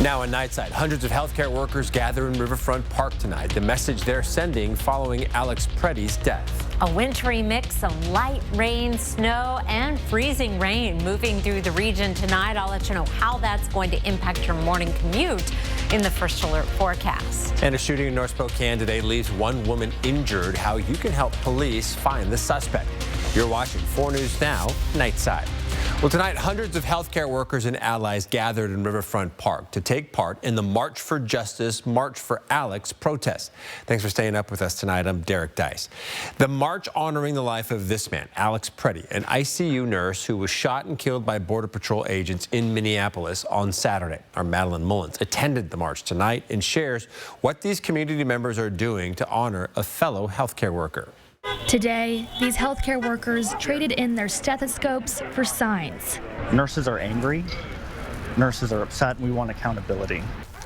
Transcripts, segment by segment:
Now in Nightside, hundreds of healthcare workers gather in Riverfront Park tonight. The message they're sending following Alex Preddy's death. A wintry mix of light rain, snow, and freezing rain moving through the region tonight. I'll let you know how that's going to impact your morning commute in the first alert forecast. And a shooting in North Spokane today leaves one woman injured. How you can help police find the suspect. You're watching 4 News Now, Nightside. Well, tonight, hundreds of healthcare workers and allies gathered in Riverfront Park to take part in the March for Justice, March for Alex protest. Thanks for staying up with us tonight. I'm Derek Dice. The march honoring the life of this man, Alex Preddy, an ICU nurse who was shot and killed by Border Patrol agents in Minneapolis on Saturday. Our Madeline Mullins attended the march tonight and shares what these community members are doing to honor a fellow healthcare worker. Today, these healthcare workers traded in their stethoscopes for signs. Nurses are angry, nurses are upset, and we want accountability.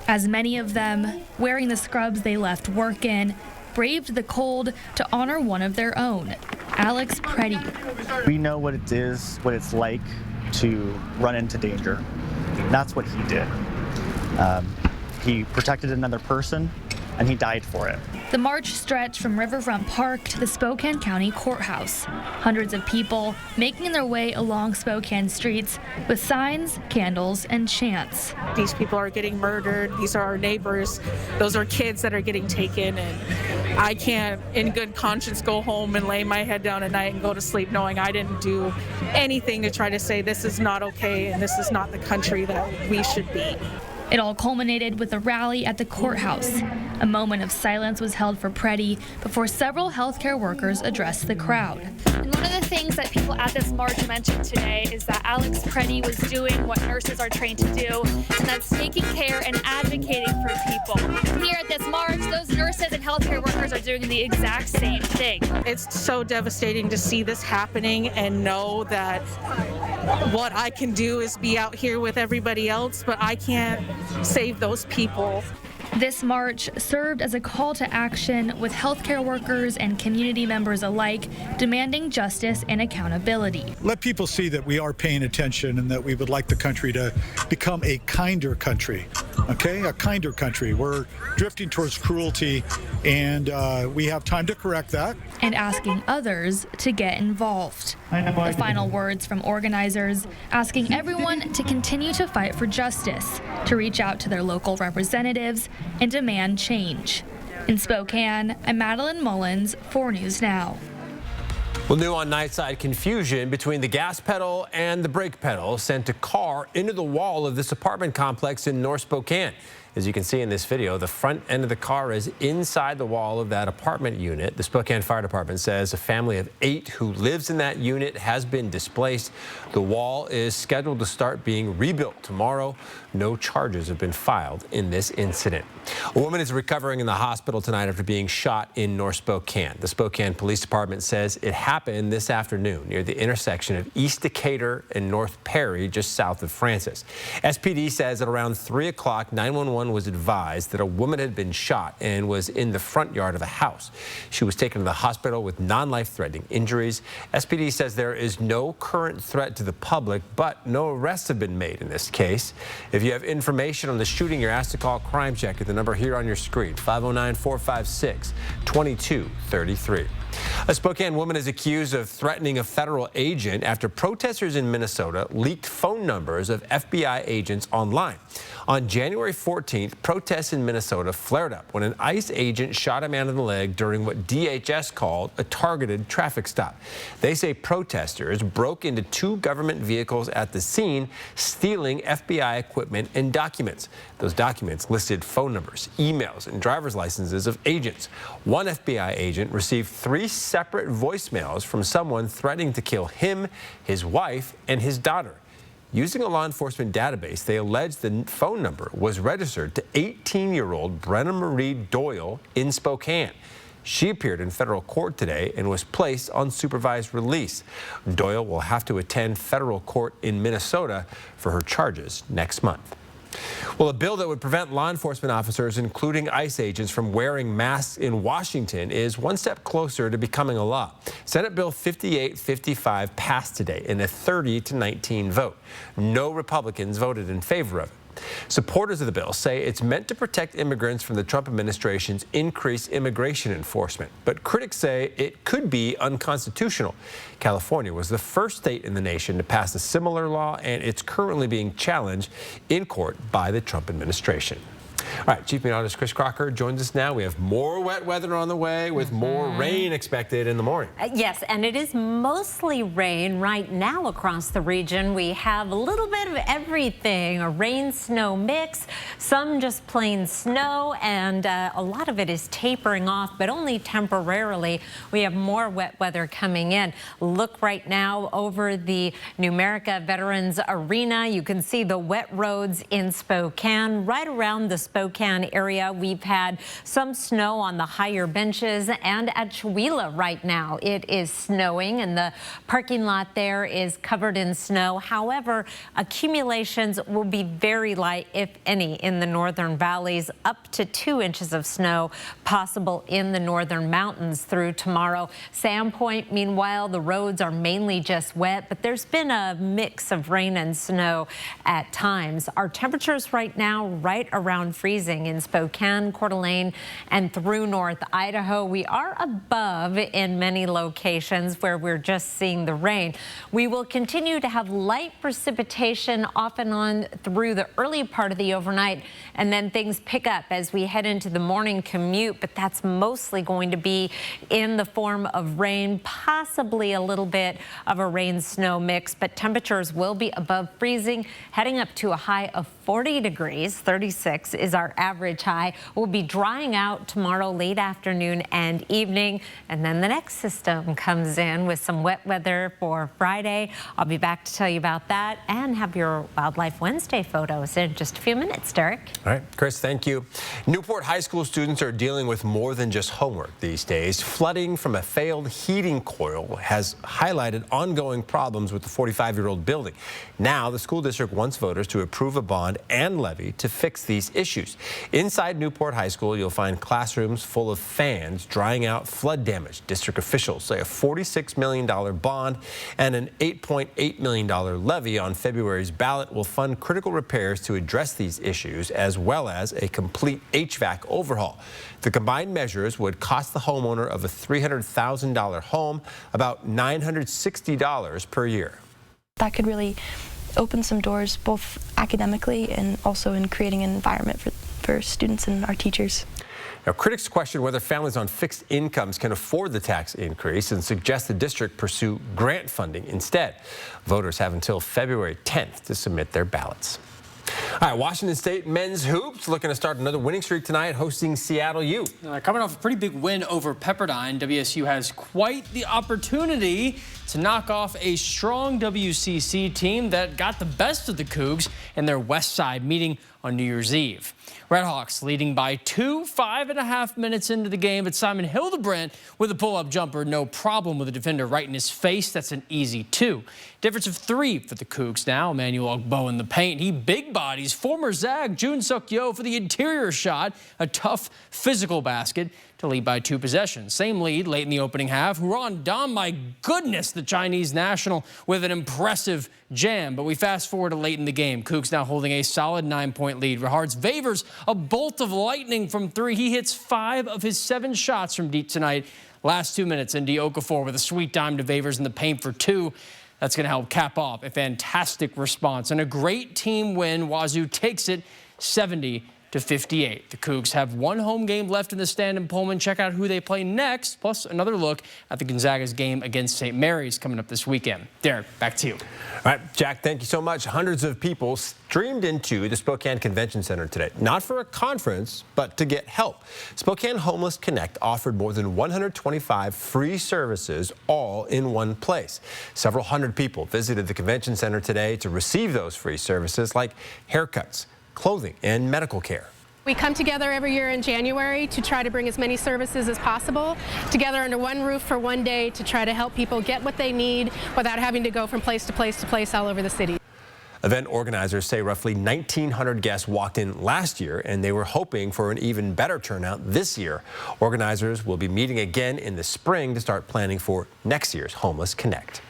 As many of them, wearing the scrubs they left work in, braved the cold to honor one of their own, Alex Preddy. We know what it is, what it's like to run into danger. That's what he did. He protected another person, and he died for it. The march stretched from Riverfront Park to the Spokane County Courthouse. Hundreds of people making their way along Spokane streets with signs, candles, and chants. These people are getting murdered. These are our neighbors. Those are kids that are getting taken, and I can't, in good conscience, go home and lay my head down at night and go to sleep knowing I didn't do anything to try to say this is not okay and this is not the country that we should be. It all culminated with a rally at the courthouse. A moment of silence was held for Preddy before several healthcare workers addressed the crowd. And one of the things that people at this march mentioned today is that Alex Preddy was doing what nurses are trained to do, and that's taking care and advocating for people. Here at this march, those nurses and healthcare workers are doing the exact same thing. It's so devastating to see this happening and know that what I can do is be out here with everybody else, but I can't save those people. This march served as a call to action with healthcare workers and community members alike demanding justice and accountability. Let people see that we are paying attention and that we would like the country to become a kinder country, okay? A kinder country. We're drifting towards cruelty, and we have time to correct that. And asking others to get involved. The final words from organizers asking everyone to continue to fight for justice, to reach out to their local representatives, and demand change. In Spokane, I'm Madeline Mullins, 4 News Now. Well, new on Nightside, confusion between the gas pedal and the brake pedal sent a car into the wall of this apartment complex in North Spokane. As you can see in this video, the front end of the car is inside the wall of that apartment unit. The Spokane Fire Department says a family of 8 who lives in that unit has been displaced. The wall is scheduled to start being rebuilt tomorrow. No charges have been filed in this incident. A woman is recovering in the hospital tonight after being shot in North Spokane. The Spokane Police Department says it happened this afternoon near the intersection of East Decatur and North Perry, just south of Francis. SPD says at around 3 o'clock, 911 was advised that a woman had been shot and was in the front yard of a house. She was taken to the hospital with non-life-threatening injuries. SPD says there is no current threat to the public, but no arrests have been made in this case. If you have information on the shooting, you're asked to call Crime Check at the number here on your screen, 509-456-2233. A Spokane woman is accused of threatening a federal agent after protesters in Minnesota leaked phone numbers of FBI agents online. On January 14th, protests in Minnesota flared up when an ICE agent shot a man in the leg during what DHS called a targeted traffic stop. They say protesters broke into 2 government vehicles at the scene, stealing FBI equipment and documents. Those documents listed phone numbers, emails, and driver's licenses of agents. One FBI agent received 3 separate voicemails from someone threatening to kill him, his wife, and his daughter. Using a law enforcement database, they alleged the phone number was registered to 18-year-old Brenna Marie Doyle in Spokane. She appeared in federal court today and was placed on supervised release. Doyle will have to attend federal court in Minnesota for her charges next month. Well, a bill that would prevent law enforcement officers, including ICE agents, from wearing masks in Washington is one step closer to becoming a law. Senate Bill 5855 passed today in a 30-19 vote. No Republicans voted in favor of it. Supporters of the bill say it's meant to protect immigrants from the Trump administration's increased immigration enforcement, but critics say it could be unconstitutional. California was the first state in the nation to pass a similar law, and it's currently being challenged in court by the Trump administration. All right, Chief Meteorologist Chris Crocker joins us now. We have more wet weather on the way with more rain expected in the morning. Yes, and it is mostly rain right now across the region. We have a little bit of everything, a rain-snow mix, some just plain snow, and a lot of it is tapering off, but only temporarily. We have more wet weather coming in. Look right now over the Numerica Veterans Arena. You can see the wet roads in Spokane, right around the Spokane area. We've had some snow on the higher benches, and at Chewelah right now it is snowing and the parking lot there is covered in snow. However, accumulations will be very light, if any, in the northern valleys. Up to 2 inches of snow possible in the northern mountains through tomorrow. Sandpoint, meanwhile, the roads are mainly just wet, but there's been a mix of rain and snow at times. Our temperatures right now right around freezing in Spokane, Coeur d'Alene, and through North Idaho. We are above in many locations where we're just seeing the rain. We will continue to have light precipitation off and on through the early part of the overnight, and then things pick up as we head into the morning commute, but that's mostly going to be in the form of rain, possibly a little bit of a rain-snow mix, but temperatures will be above freezing, heading up to a high of 40 degrees. 36 is our average high. We'll be drying out tomorrow late afternoon and evening, and then the next system comes in with some wet weather for Friday. I'll be back to tell you about that and have your Wildlife Wednesday photos in just a few minutes, Derek. All right, Chris, thank you. Newport High School students are dealing with more than just homework these days. Flooding from a failed heating coil has highlighted ongoing problems with the 45-year-old building. Now, the school district wants voters to approve a bond and levy to fix these issues. Inside Newport High School, you'll find classrooms full of fans drying out flood damage. District officials say a $46 million bond and an $8.8 million levy on February's ballot will fund critical repairs to address these issues, as well as a complete HVAC overhaul. The combined measures would cost the homeowner of a $300,000 home about $960 per year. That could really open some doors, both academically and also in creating an environment for students and our teachers. Now, critics question whether families on fixed incomes can afford the tax increase and suggest the district pursue grant funding instead. Voters have until February 10th to submit their ballots. All right, Washington State men's hoops looking to start another winning streak tonight, hosting Seattle U. Coming off a pretty big win over Pepperdine, WSU has quite the opportunity to knock off a strong WCC team that got the best of the Cougs in their West Side meeting on New Year's Eve. Redhawks leading by 5.5 minutes into the game, but Simon Hildebrand with a pull-up jumper, no problem with the defender right in his face. That's an easy 2. Difference of 3 for the Cougs now. Emmanuel Ogbo in the paint. He big bodies former Zag Jun Suk Yo for the interior shot. A tough physical basket to lead by 2 possessions. Same lead late in the opening half. Huron Dam, my goodness, the Chinese national with an impressive jam. But we fast forward to late in the game. Cougs now holding a solid 9-point lead. Rahards Vavers, a bolt of lightning from 3. He hits 5 of his 7 shots from deep tonight. Last 2 minutes, and Okafor with a sweet dime to Vavers in the paint for 2. That's going to help cap off a fantastic response. And a great team win. Wazoo takes it 70-58. The Cougs have 1 home game left in the stand in Pullman. Check out who they play next, plus another look at the Gonzaga's game against St. Mary's coming up this weekend. Derek, back to you. All right, Jack, thank you so much. Hundreds of people streamed into the Spokane Convention Center today, not for a conference, but to get help. Spokane Homeless Connect offered more than 125 free services all in one place. Several hundred people visited the convention center today to receive those free services like haircuts, clothing, and medical care. We come together every year in January to try to bring as many services as possible together under one roof for one day to try to help people get what they need without having to go from place to place to place all over the city. Event organizers say roughly 1,900 guests walked in last year, and they were hoping for an even better turnout this year. Organizers will be meeting again in the spring to start planning for next year's Homeless Connect.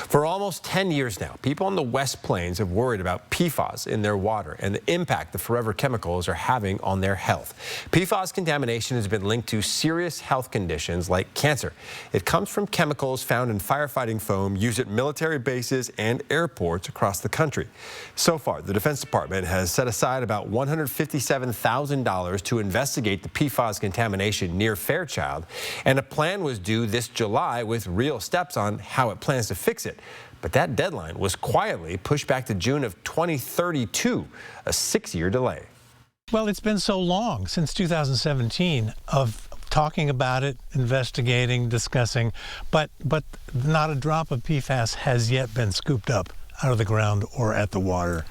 For almost 10 years now, people on the West Plains have worried about PFAS in their water and the impact the forever chemicals are having on their health. PFAS contamination has been linked to serious health conditions like cancer. It comes from chemicals found in firefighting foam used at military bases and airports across the country. So far, the Defense Department has set aside about $157,000 to investigate the PFAS contamination near Fairchild, and a plan was due this July with real steps on how it plans to fix it. But that deadline was quietly pushed back to June of 2032, a 6-year delay. Well, it's been so long since 2017 of talking about it, investigating, discussing, but not a drop of PFAS has yet been scooped up out of the ground or at the water.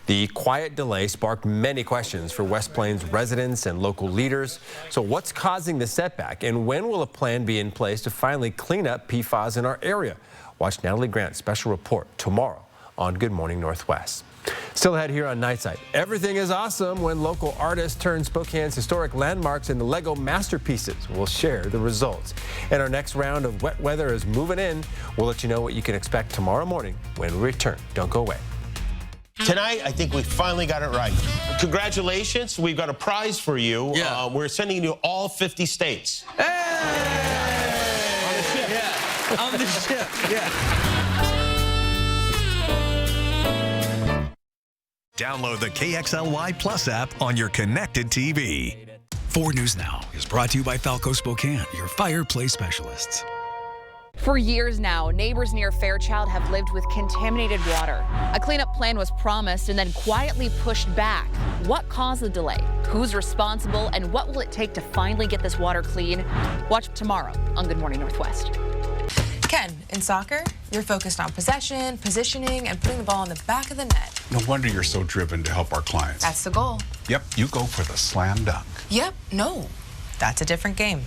The quiet delay sparked many questions for West Plains residents and local leaders. So what's causing the setback, and when will a plan be in place to finally clean up PFAS in our area? Watch Natalie Grant's special report tomorrow on Good Morning Northwest. Still ahead here on Nightside. Everything is awesome when local artists turn Spokane's historic landmarks into Lego masterpieces. We'll share the results. And our next round of wet weather is moving in. We'll let you know what you can expect tomorrow morning when we return. Don't go away. Tonight, I think we finally got it right. Congratulations. We've got a prize for you. Yeah. We're sending you to all 50 states. Hey! On the ship. Yeah. On the ship. Yeah. Download the KXLY Plus app on your connected TV. 4 News Now is brought to you by Falco Spokane, your fireplace specialists. For years now, neighbors near Fairchild have lived with contaminated water. A cleanup plan was promised and then quietly pushed back. What caused the delay? Who's responsible? And what will it take to finally get this water clean? Watch tomorrow on Good Morning Northwest. Ken, in soccer, you're focused on possession, positioning, and putting the ball in the back of the net. No wonder you're so driven to help our clients. That's the goal. Yep, you go for the slam dunk. Yep, no, that's a different game.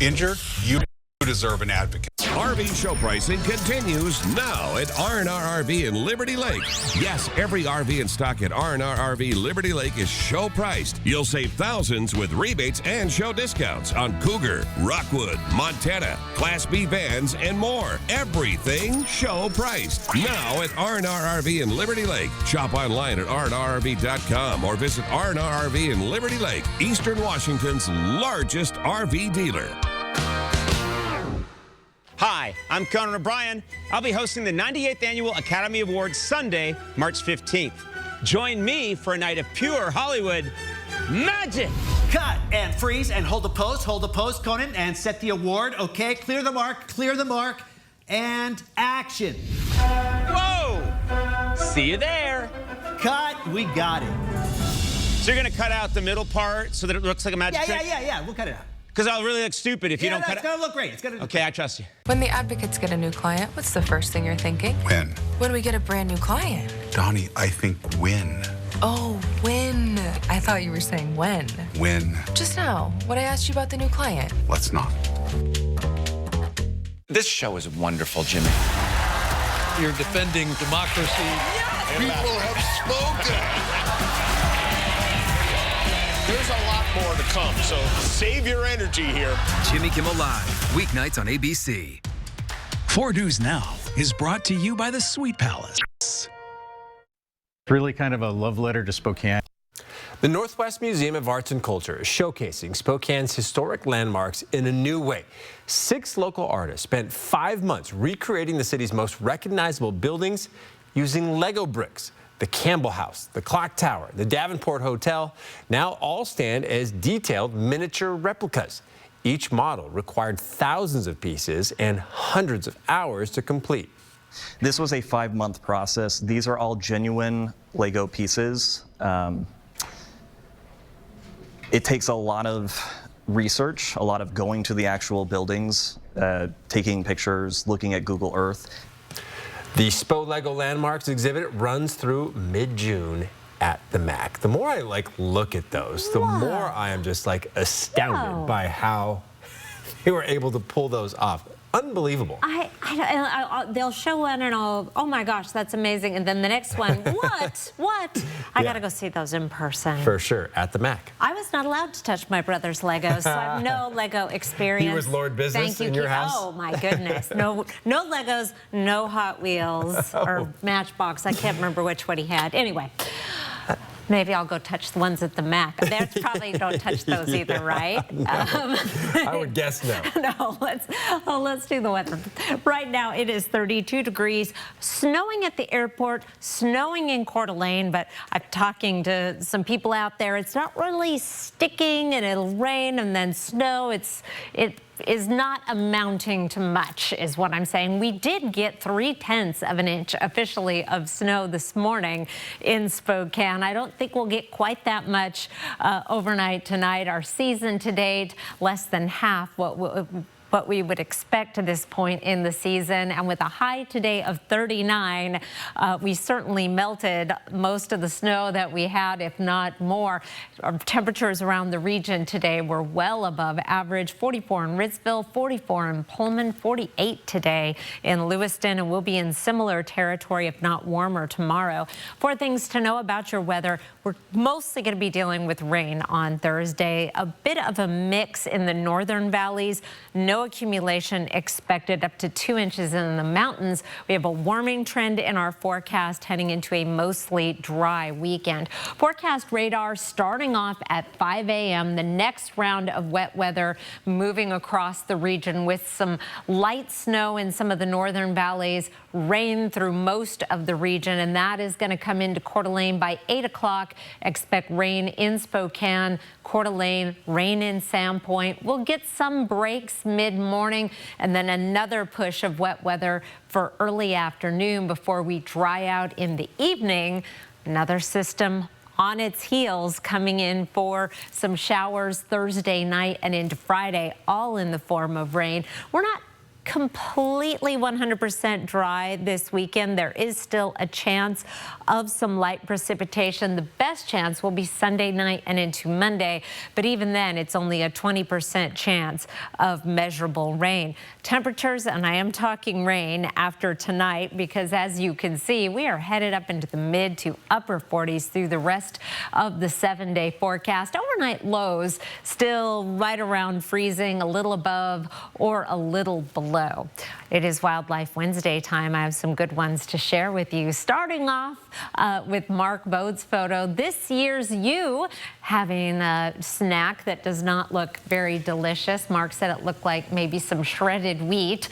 Injured? You deserve an advocate. RV show pricing continues now at R&R RV in Liberty Lake. Yes, every RV in stock at R&R RV Liberty Lake is show priced. You'll save thousands with rebates and show discounts on Cougar, Rockwood, Montana, Class B vans, and more. Everything show priced. Now at R&R RV in Liberty Lake. Shop online at rnrrv.com or visit R&R RV in Liberty Lake, Eastern Washington's largest RV dealer. Hi, I'm Conan O'Brien. I'll be hosting the 98th Annual Academy Awards Sunday, March 15th. Join me for a night of pure Hollywood magic. Cut and freeze and hold the pose, Conan, and set the award. Okay, clear the mark, and action. Whoa! See you there. Cut, we got it. So you're gonna cut out the middle part so that it looks like a magic trick? Yeah, we'll cut it out. Because I'll really look stupid if you don't cut it. It's gonna look great. Okay, I trust you. When the advocates get a new client, what's the first thing you're thinking? When? When we get a brand new client. Donnie, I think win. Oh, when. I thought you were saying when. Win. Just now, when I asked you about the new client. Let's not. This show is wonderful, Jimmy. You're defending democracy. Yes! People have spoken. There's a lot more to come, so save your energy here. Jimmy Kimmel Live, weeknights on ABC. 4 News Now is brought to you by the Sweet Palace. Really kind of a love letter to Spokane. The Northwest Museum of Arts and Culture is showcasing Spokane's historic landmarks in a new way. 6 local artists spent 5 months recreating the city's most recognizable buildings using Lego bricks. The Campbell House, the Clock Tower, the Davenport Hotel now all stand as detailed miniature replicas. Each model required thousands of pieces and hundreds of hours to complete. This was a 5-month process. These are all genuine Lego pieces. It takes a lot of research, a lot of going to the actual buildings, taking pictures, looking at Google Earth. The SPO Lego Landmarks exhibit runs through mid-June at the MAC. The more I look at those, the more I am just astounded by how they were able to pull those off. Unbelievable. They'll show one and oh my gosh, that's amazing. And then the next one, what? I got to go see those in person. For sure, at the Mac. I was not allowed to touch my brother's Legos, so I have no Lego experience. He was Lord Business in your house? Oh my goodness. No Legos, no Hot Wheels or Matchbox. I can't remember which one he had. Anyway. Maybe I'll go touch the ones at the Mac. They probably don't touch those either, right? No. I would guess no. No, let's do the weather. Right now it is 32 degrees, snowing at the airport, snowing in Coeur d'Alene, but I'm talking to some people out there. It's not really sticking, and it'll rain and then snow. It is not amounting to much, is what I'm saying. We did get 0.3 of an inch officially of snow this morning in Spokane. I don't think we'll get quite that much overnight tonight. Our season to date, less than half what we would expect to this point in the season. And with a high today of 39, we certainly melted most of the snow that we had, if not more. Our temperatures around the region today were well above average. 44 in Ritzville, 44 in Pullman, 48 today in Lewiston, and we'll be in similar territory, if not warmer, tomorrow. 4 things to know about your weather. We're mostly going to be dealing with rain on Thursday. A bit of a mix in the northern valleys. No accumulation expected, up to 2 inches in the mountains. We have a warming trend in our forecast heading into a mostly dry weekend. Forecast radar starting off at 5 a.m. The next round of wet weather moving across the region with some light snow in some of the northern valleys, rain through most of the region, and that is going to come into Coeur d'Alene by 8 o'clock. Expect rain in Spokane, Coeur d'Alene, rain in Sandpoint. We'll get some breaks mid-morning and then another push of wet weather for early afternoon before we dry out in the evening. Another system on its heels coming in for some showers Thursday night and into Friday, all in the form of rain. We're not completely 100% dry this weekend. There is still a chance of some light precipitation. The best chance will be Sunday night and into Monday, but even then it's only a 20% chance of measurable rain. Temperatures, and I am talking rain after tonight, because as you can see, we are headed up into the mid to upper 40s through the rest of the 7-day forecast. Overnight lows still right around freezing, a little above or a little below. It is Wildlife Wednesday time. I have some good ones to share with you. Starting off with Mark Bode's photo. This year's you having a snack that does not look very delicious. Mark said it looked like maybe some shredded wheat.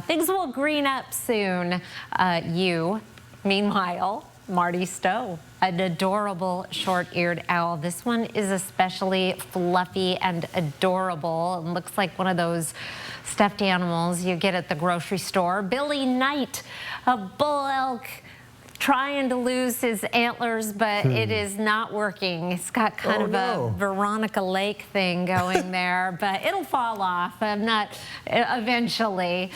Things will green up soon. Meanwhile, Marty Stowe, an adorable short-eared owl. This one is especially fluffy and adorable and looks like one of those stuffed animals you get at the grocery store. Billy Knight, a bull elk, trying to lose his antlers, but it is not working. It's got kind of a Veronica Lake thing going there, but it'll fall off. Eventually.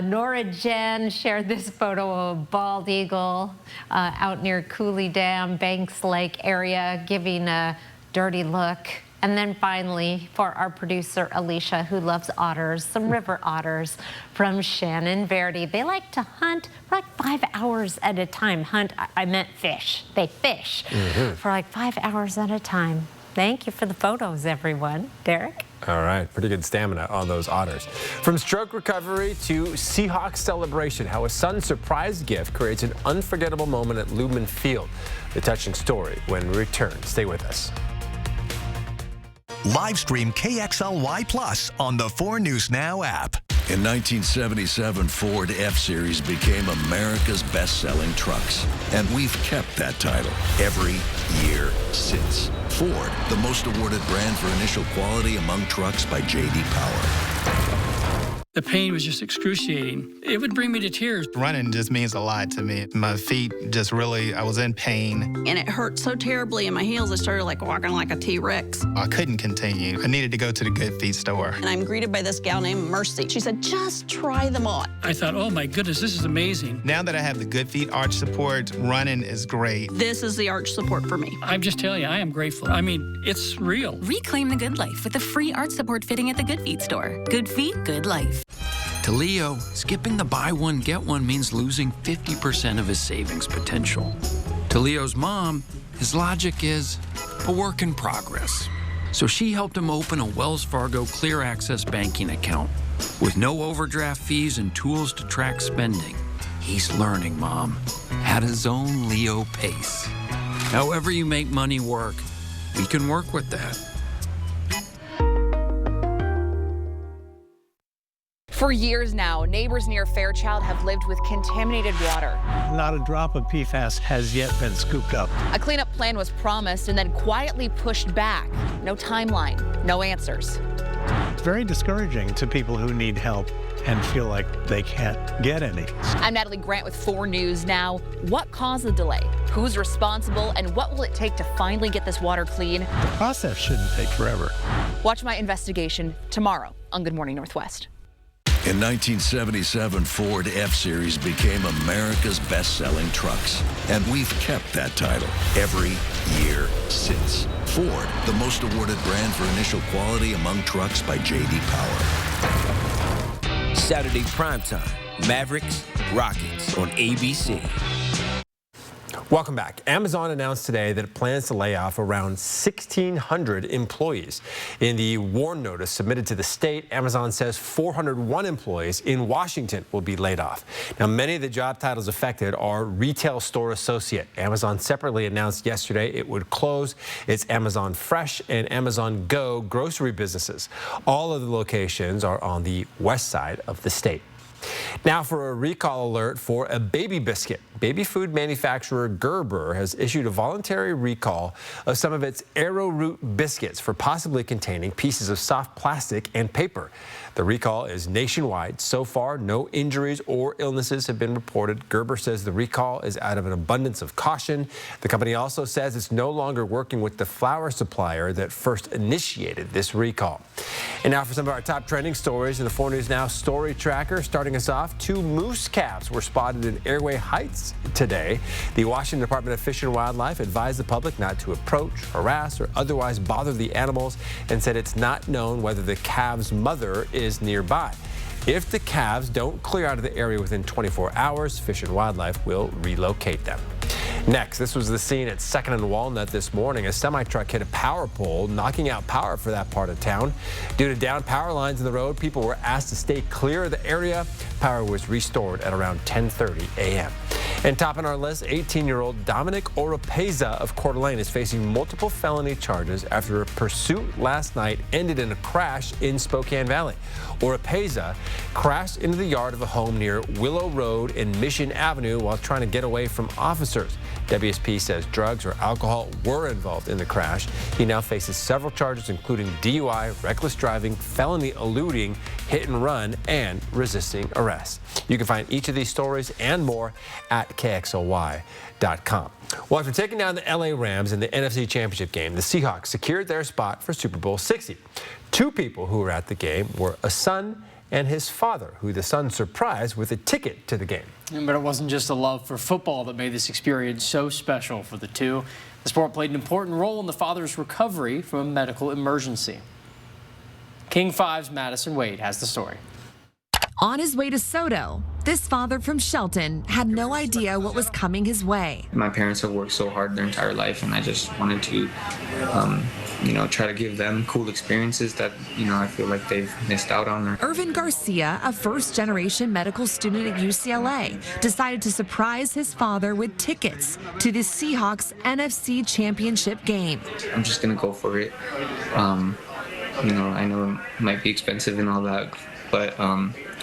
Nora Jen shared this photo of a bald eagle out near Cooley Dam, Banks Lake area, giving a dirty look. And then finally, for our producer, Alicia, who loves otters, some river otters from Shannon Verdi. They like to hunt for like 5 hours at a time. Hunt, I meant fish. They fish for like 5 hours at a time. Thank you for the photos, everyone. Derek? All right, pretty good stamina on those otters. From stroke recovery to Seahawks celebration, how a son's surprise gift creates an unforgettable moment at Lumen Field. The touching story when we return. Stay with us. Live stream KXLY Plus on the 4 News Now app. In 1977, Ford F-Series became America's best-selling trucks. And we've kept that title every year since. Ford, the most awarded brand for initial quality among trucks by J.D. Power. The pain was just excruciating. It would bring me to tears. Running just means a lot to me. My feet just really, I was in pain. And it hurt so terribly in my heels, I started like walking like a T-Rex. I couldn't continue. I needed to go to the Good Feet store. And I'm greeted by this gal named Mercy. She said, just try them on. I thought, oh my goodness, this is amazing. Now that I have the Good Feet arch support, running is great. This is the arch support for me. I'm just telling you, I am grateful. I mean, it's real. Reclaim the good life with a free arch support fitting at the Good Feet store. Good Feet, good life. To Leo, skipping the buy one, get one means losing 50% of his savings potential. To Leo's mom, his logic is a work in progress. So she helped him open a Wells Fargo Clear Access banking account with no overdraft fees and tools to track spending. He's learning, Mom, at his own Leo pace. However you make money work, we can work with that. For years now, neighbors near Fairchild have lived with contaminated water. Not a drop of PFAS has yet been scooped up. A cleanup plan was promised and then quietly pushed back. No timeline, no answers. It's very discouraging to people who need help and feel like they can't get any. I'm Natalie Grant with 4 News Now. What caused the delay? Who's responsible? And what will it take to finally get this water clean? The process shouldn't take forever. Watch my investigation tomorrow on Good Morning Northwest. In 1977, Ford F-Series became America's best-selling trucks. And we've kept that title every year since. Ford, the most awarded brand for initial quality among trucks by J.D. Power. Saturday primetime, Mavericks, Rockets on ABC. Welcome back. Amazon announced today that it plans to lay off around 1,600 employees. In the warn notice submitted to the state, Amazon says 401 employees in Washington will be laid off. Now, many of the job titles affected are retail store associate. Amazon separately announced yesterday it would close its Amazon Fresh and Amazon Go grocery businesses. All of the locations are on the west side of the state. Now for a recall alert for a baby biscuit. Baby food manufacturer Gerber has issued a voluntary recall of some of its arrowroot biscuits for possibly containing pieces of soft plastic and paper. The recall is nationwide. So far, no injuries or illnesses have been reported. Gerber says the recall is out of an abundance of caution. The company also says it's no longer working with the flour supplier that first initiated this recall. And now for some of our top trending stories in the 4 News Now Story Tracker. Starting us off, 2 moose calves were spotted in Airway Heights today. The Washington Department of Fish and Wildlife advised the public not to approach, harass, or otherwise bother the animals and said it's not known whether the calves' mother is nearby. If the calves don't clear out of the area within 24 hours, Fish and Wildlife will relocate them. Next, this was the scene at 2nd and Walnut this morning. A semi-truck hit a power pole, knocking out power for that part of town. Due to down power lines in the road, people were asked to stay clear of the area. Power was restored at around 10:30 a.m. And topping our list, 18-year-old Dominic Oropeza of Coeur d'Alene is facing multiple felony charges after a pursuit last night ended in a crash in Spokane Valley. Oropeza crashed into the yard of a home near Willow Road and Mission Avenue while trying to get away from officers. WSP says drugs or alcohol were involved in the crash. He now faces several charges, including DUI, reckless driving, felony eluding, hit and run, and resisting arrest. You can find each of these stories and more at KXLY.com. Well, after taking down the LA Rams in the NFC Championship game, the Seahawks secured their spot for Super Bowl 60. 2 people who were at the game were a son and his father, who the son surprised with a ticket to the game. But it wasn't just a love for football that made this experience so special for the two. The sport played an important role in the father's recovery from a medical emergency. King 5's Madison Wade has the story. On his way to Soto, this father from Shelton had no idea what was coming his way. My parents have worked so hard their entire life, and I just wanted to, try to give them cool experiences that, I feel like they've missed out on. Irvin Garcia, a first-generation medical student at UCLA, decided to surprise his father with tickets to the Seahawks NFC Championship game. I'm just going to go for it. I know it might be expensive and all that, but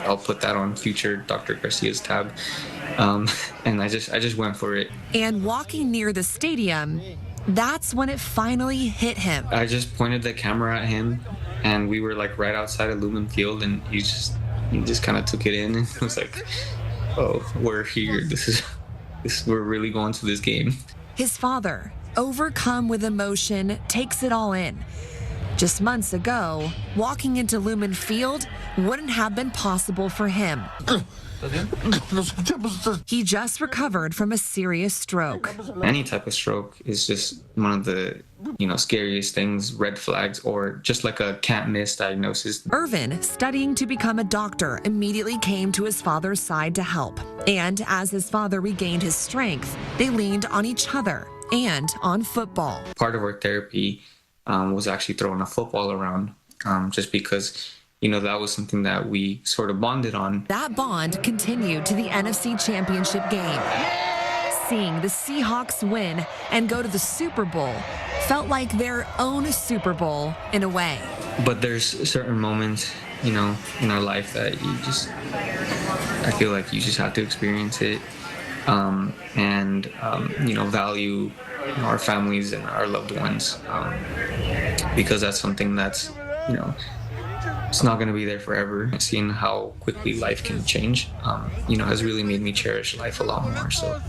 I'll put that on future Dr. Garcia's tab. And I just went for it. And walking near the stadium, that's when it finally hit him. I just pointed the camera at him, and we were like right outside of Lumen Field, and he just kind of took it in and was like, "Oh, we're here. We're really going to this game." His father, overcome with emotion, takes it all in. Just months ago, walking into Lumen Field wouldn't have been possible for him. He just recovered from a serious stroke. Any type of stroke is just one of the, scariest things, red flags, or just like a can't miss diagnosis. Irvin, studying to become a doctor, immediately came to his father's side to help. And as his father regained his strength, they leaned on each other and on football. Part of our therapy was actually throwing a football around, just because that was something that we sort of bonded on. That bond continued to the NFC Championship game. Seeing the Seahawks win and go to the Super Bowl felt like their own Super Bowl in a way. But there's certain moments, in our life that I feel like you just have to experience it, and value our families and our loved ones, because that's something that's, it's not going to be there forever. Seeing how quickly life can change, has really made me cherish life a lot more. So.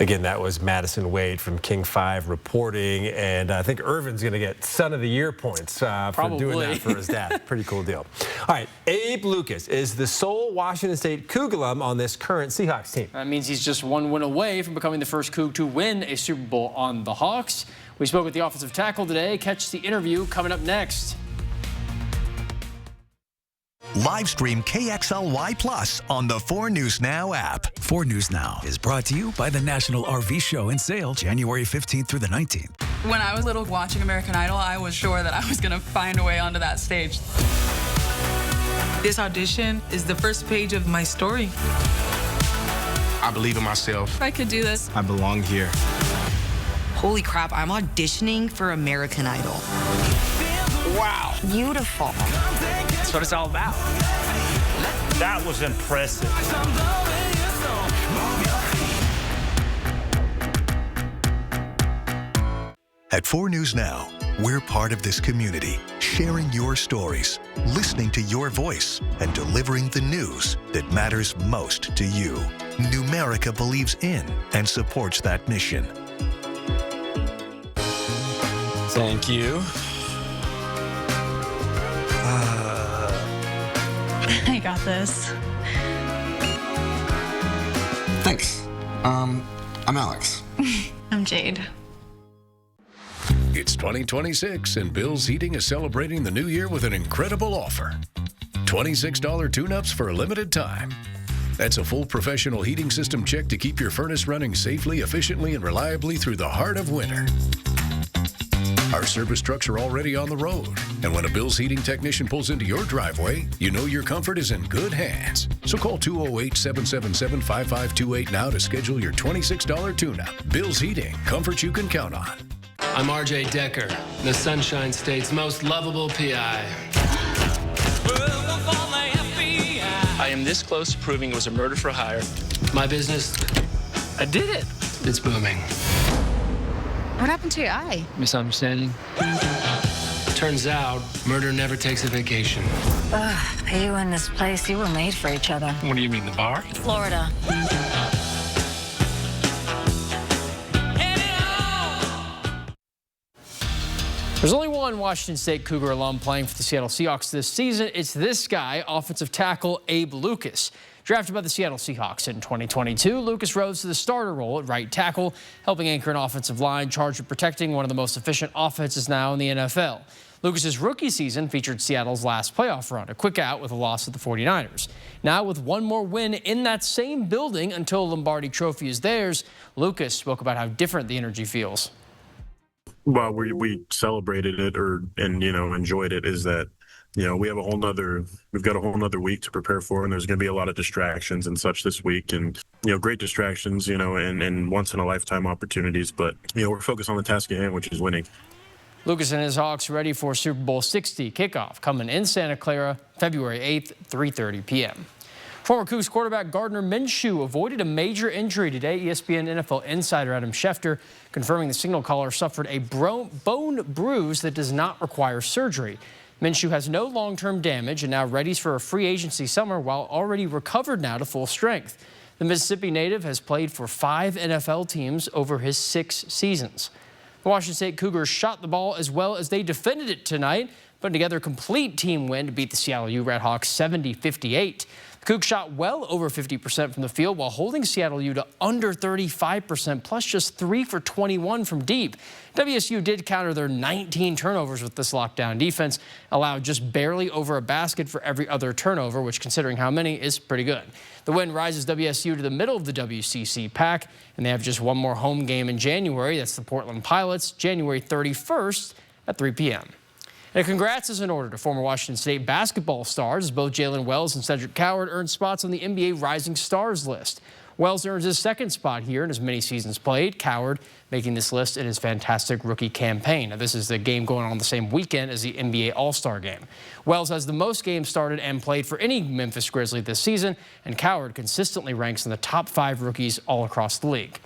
Again, that was Madison Wade from King 5 reporting, and I think Irvin's going to get Son of the Year points for doing that for his dad. Pretty cool deal. All right, Abe Lucas is the sole Washington State Coug alum on this current Seahawks team. That means he's just one win away from becoming the first Coug to win a Super Bowl on the Hawks. We spoke with the offensive tackle today. Catch the interview coming up next. Live stream KXLY Plus on the 4 News Now app. 4 News Now is brought to you by the National RV Show and Sale, January 15th through the 19th. When I was little watching American Idol, I was sure that I was going to find a way onto that stage. This audition is the first page of my story. I believe in myself. I could do this. I belong here. Holy crap, I'm auditioning for American Idol. Wow. Beautiful. That's what it's all about. That was impressive. At 4 News Now, we're part of this community, sharing your stories, listening to your voice, and delivering the news that matters most to you. Numerica believes in and supports that mission. Thank you. I got this. Thanks. I'm Alex. I'm Jade. It's 2026, and Bill's Heating is celebrating the new year with an incredible offer. $26 tune-ups for a limited time. That's a full professional heating system check to keep your furnace running safely, efficiently, and reliably through the heart of winter. Our service trucks are already on the road, and when a Bill's Heating technician pulls into your driveway, you know your comfort is in good hands. So call 208-777-5528 now to schedule your $26 tune-up. Bill's Heating, comfort you can count on. I'm RJ Decker, the Sunshine State's most lovable PI. I am this close to proving it was a murder for hire. My business, I did it. It's booming. What happened to your eye? Misunderstanding. Turns out, murder never takes a vacation. You and this place, you were made for each other. What do you mean, the bar? Florida. There's only one Washington State Cougar alum playing for the Seattle Seahawks this season. It's this guy, offensive tackle Abe Lucas. Drafted by the Seattle Seahawks in 2022, Lucas rose to the starter role at right tackle, helping anchor an offensive line charged with protecting one of the most efficient offenses now in the NFL. Lucas's rookie season featured Seattle's last playoff run, a quick out with a loss to the 49ers. Now with one more win in that same building until a Lombardi Trophy is theirs, Lucas spoke about how different the energy feels. Well, we celebrated it and enjoyed it is that, we've got a whole nother week to prepare for, and there's going to be a lot of distractions and such this week, and, great distractions, and once in a lifetime opportunities. But, we're focused on the task at hand, which is winning. Lucas and his Hawks ready for Super Bowl 60 kickoff coming in Santa Clara, February 8th, 3:30 p.m. Former Cougs quarterback Gardner Minshew avoided a major injury today. ESPN NFL insider Adam Schefter confirming the signal caller suffered a bone bruise that does not require surgery. Minshew has no long-term damage and now readies for a free agency summer while already recovered now to full strength. The Mississippi native has played for 5 NFL teams over his 6 seasons. The Washington State Cougars shot the ball as well as they defended it tonight, putting together a complete team win to beat the Seattle U Redhawks 70-58. The Cougs shot well over 50% from the field while holding Seattle U to under 35%, plus just 3 for 21 from deep. WSU did counter their 19 turnovers with this lockdown defense, allowed just barely over a basket for every other turnover, which, considering how many, is pretty good. The win rises WSU to the middle of the WCC pack, and they have just one more home game in January. That's the Portland Pilots, January 31st at 3 p.m. And congrats is in order to former Washington State basketball stars, as both Jalen Wells and Cedric Coward earned spots on the NBA Rising Stars list. Wells earns his second spot here in his many seasons played. Coward making this list in his fantastic rookie campaign. Now, this is the game going on the same weekend as the NBA All-Star game. Wells has the most games started and played for any Memphis Grizzly this season, and Coward consistently ranks in the top 5 rookies all across the league.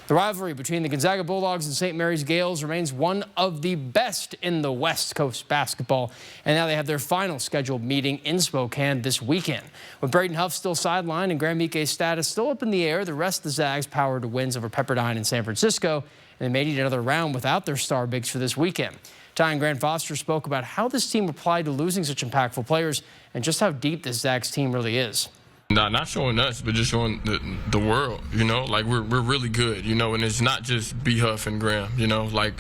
The rivalry between the Gonzaga Bulldogs and St. Mary's Gales remains one of the best in the West Coast basketball, and now they have their final scheduled meeting in Spokane this weekend. With Braden Huff still sidelined and Graham Ike's status still up in the air, the rest of the Zags powered to wins over Pepperdine and San Francisco, and they may need another round without their star bigs for this weekend. Ty and Grant Foster spoke about how this team replied to losing such impactful players and just how deep this Zags team really is. Not showing us, but just showing the world, you know, like we're really good, you know, and it's not just B. Huff and Graham, you know, like,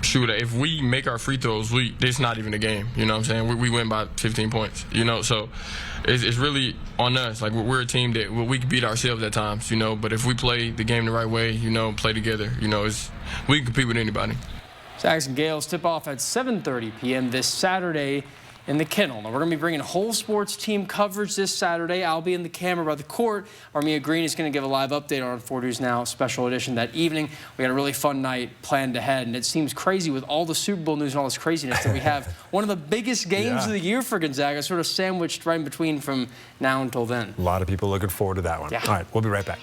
shoot, if we make our free throws, it's not even a game, you know what I'm saying? We win by 15 points, you know, so it's really on us. Like, we're a team that we can beat ourselves at times, you know, but if we play the game the right way, you know, play together, you know, we can compete with anybody. Zags and Gales tip off at 7:30 p.m. this Saturday in the Kennel. Now, we're going to be bringing whole sports team coverage this Saturday. I'll be in the camera by the court. Armia Green is going to give a live update on 4 News Now special edition that evening. We had a really fun night planned ahead, and it seems crazy with all the Super Bowl news and all this craziness that we have one of the biggest games of the year for Gonzaga, sort of sandwiched right in between from now until then. A lot of people looking forward to that one. Yeah. All right, we'll be right back.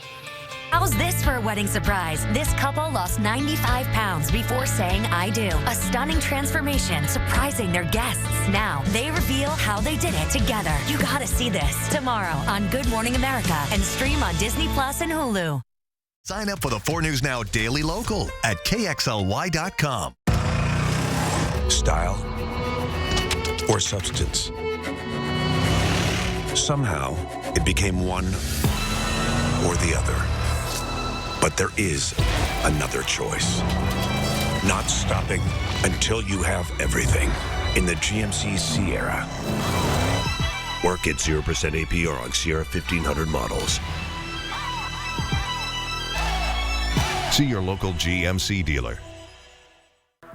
How's this for a wedding surprise? This couple lost 95 pounds before saying I do. A stunning transformation surprising their guests. Now, they reveal how they did it together. You gotta see this tomorrow on Good Morning America and stream on Disney Plus and Hulu. Sign up for the 4 News Now Daily Local at KXLY.com. Style or substance? Somehow, it became one or the other. But there is another choice. Not stopping until you have everything in the GMC Sierra. Work at 0% APR on Sierra 1500 models. See your local GMC dealer.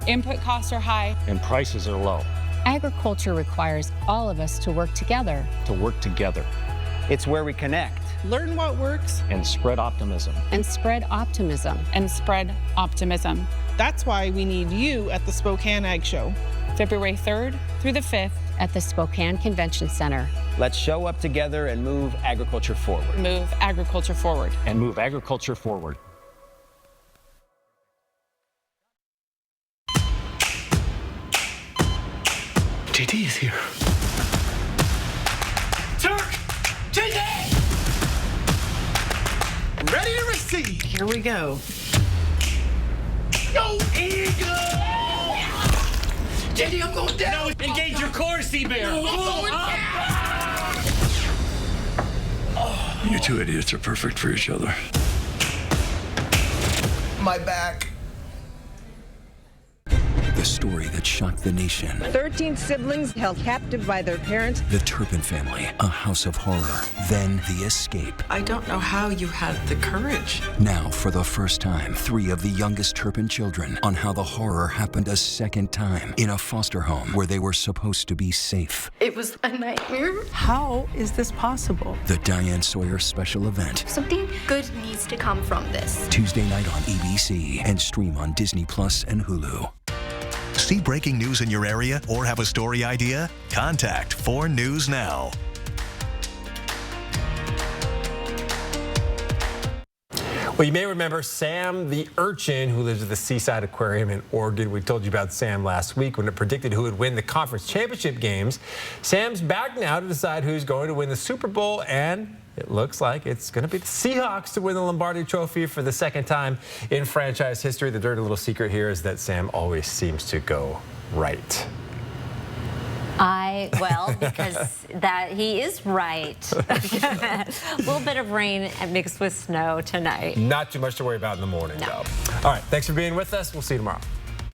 Input costs are high. And prices are low. Agriculture requires all of us to work together. It's where we connect. Learn what works. And spread optimism. And spread optimism. And spread optimism. That's why we need you at the Spokane Ag Show. February 3rd through the 5th. At the Spokane Convention Center. Let's show up together and move agriculture forward. Move agriculture forward. And move agriculture forward. JD is here. Turk! JD! Ready to receive. Here we go. Go Eagle! JD, I'm going down. No, engage your core, Sea-Bear. No, I'm going down. You two idiots are perfect for each other. My back. The story that shocked the nation. 13 siblings held captive by their parents. The Turpin family, a house of horror. Then the escape. I don't know how you had the courage. Now, for the first time, 3 of the youngest Turpin children on how the horror happened a second time in a foster home where they were supposed to be safe. It was a nightmare. How is this possible? The Diane Sawyer special event. Something good needs to come from this. Tuesday night on ABC and stream on Disney Plus and Hulu. See breaking news in your area or have a story idea? Contact 4 News Now. Well, you may remember Sam the urchin who lives at the Seaside Aquarium in Oregon. We told you about Sam last week when it predicted who would win the conference championship games. Sam's back now to decide who's going to win the Super Bowl, and it looks like it's going to be the Seahawks to win the Lombardi Trophy for the second time in franchise history. The dirty little secret here is that Sam always seems to go right. Well, because he is right. A little bit of rain mixed with snow tonight. Not too much to worry about in the morning, though. All right, thanks for being with us. We'll see you tomorrow.